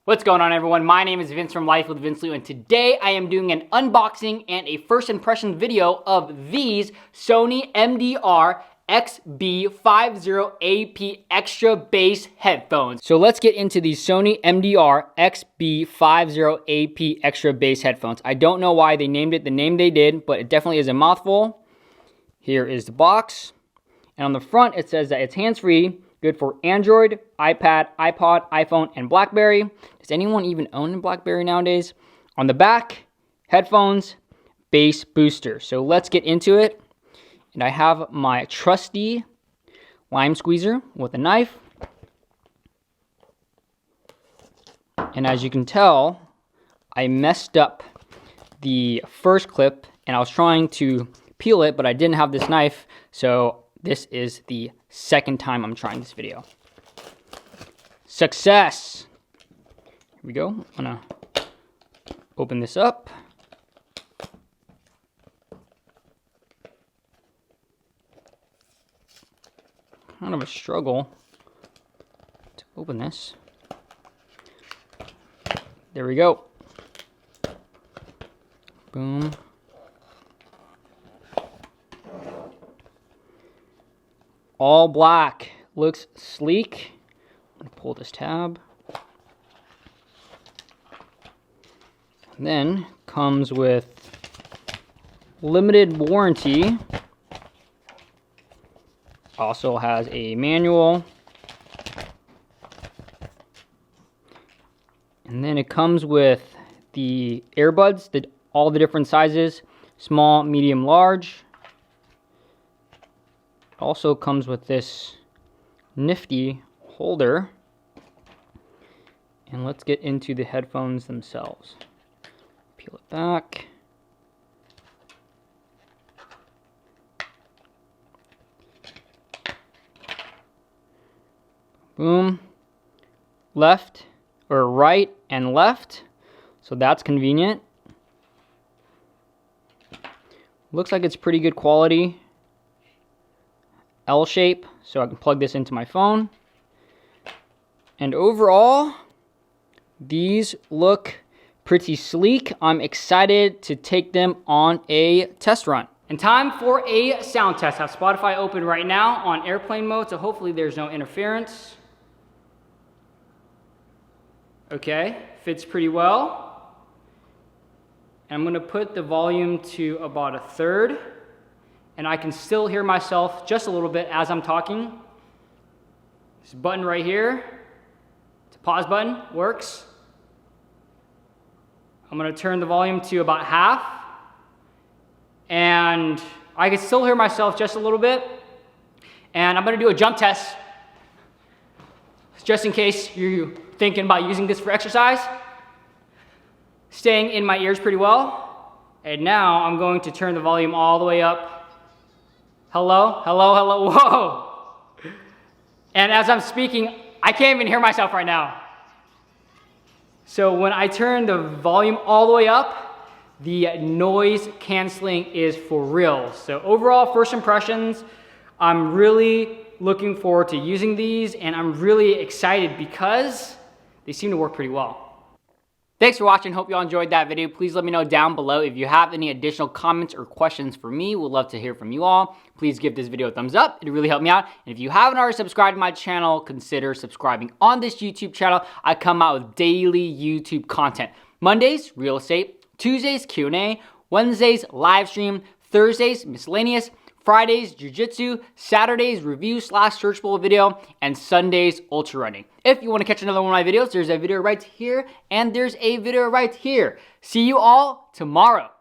What's going on, everyone? My name is Vince from Life with Vince Luu, and today I am doing an unboxing and a first impression video of these Sony MDR-XB50AP Extra Bass Headphones. So let's get into these Sony MDR-XB50AP Extra Bass Headphones. I don't know why they named it the name they did, but it definitely is a mouthful. Here is the box, and on the front it says that it's hands-free, good for Android, iPad, iPod, iPhone, and BlackBerry. Does anyone even own a BlackBerry nowadays? On the back, headphones, bass booster. So let's get into it. And I have my trusty lime squeezer with a knife. And as you can tell, I messed up the first clip, and I was trying to peel it, but I didn't have this knife, so this is the second time I'm trying this video. Success! Here we go. I'm gonna open this up. Kind of a struggle to open this. There we go. Boom. All black, looks sleek. I'm gonna pull this tab. And then comes with limited warranty. Also has a manual. And then it comes with the earbuds, all the different sizes, small, medium, large. Also comes with this nifty holder. And let's get into the headphones themselves. Peel it back. Boom. Left or right and left. So that's convenient. Looks like it's pretty good quality. L shape, so I can plug this into my phone. And overall, these look pretty sleek. I'm excited to take them on a test run. And time for a sound test. I have Spotify open right now on airplane mode, so hopefully there's no interference. Okay, fits pretty well. And I'm gonna put the volume to about 1/3. And I can still hear myself just a little bit as I'm talking. This button right here, it's a pause button, works. I'm gonna turn the volume to about 1/2. And I can still hear myself just a little bit. And I'm gonna do a jump test, just in case you're thinking about using this for exercise. Staying in my ears pretty well. And now I'm going to turn the volume all the way up. Hello, hello, hello, whoa. And as I'm speaking, I can't even hear myself right now. So when I turn the volume all the way up, the noise canceling is for real. So overall, first impressions, I'm really looking forward to using these, and I'm really excited because they seem to work pretty well. Thanks for watching. Hope you all enjoyed that video. Please let me know down below if you have any additional comments or questions for me. We'd love to hear from you all. Please give this video a thumbs up. It really helped me out. And if you haven't already subscribed to my channel, consider subscribing on this YouTube channel. I come out with daily YouTube content. Mondays, real estate. Tuesdays, Q&A. Wednesdays, live stream. Thursdays, miscellaneous. Fridays, jiu-jitsu. Saturdays, review/searchable video. And Sundays, ultra running. If you want to catch another one of my videos, there's a video right here, and there's a video right here. See you all tomorrow.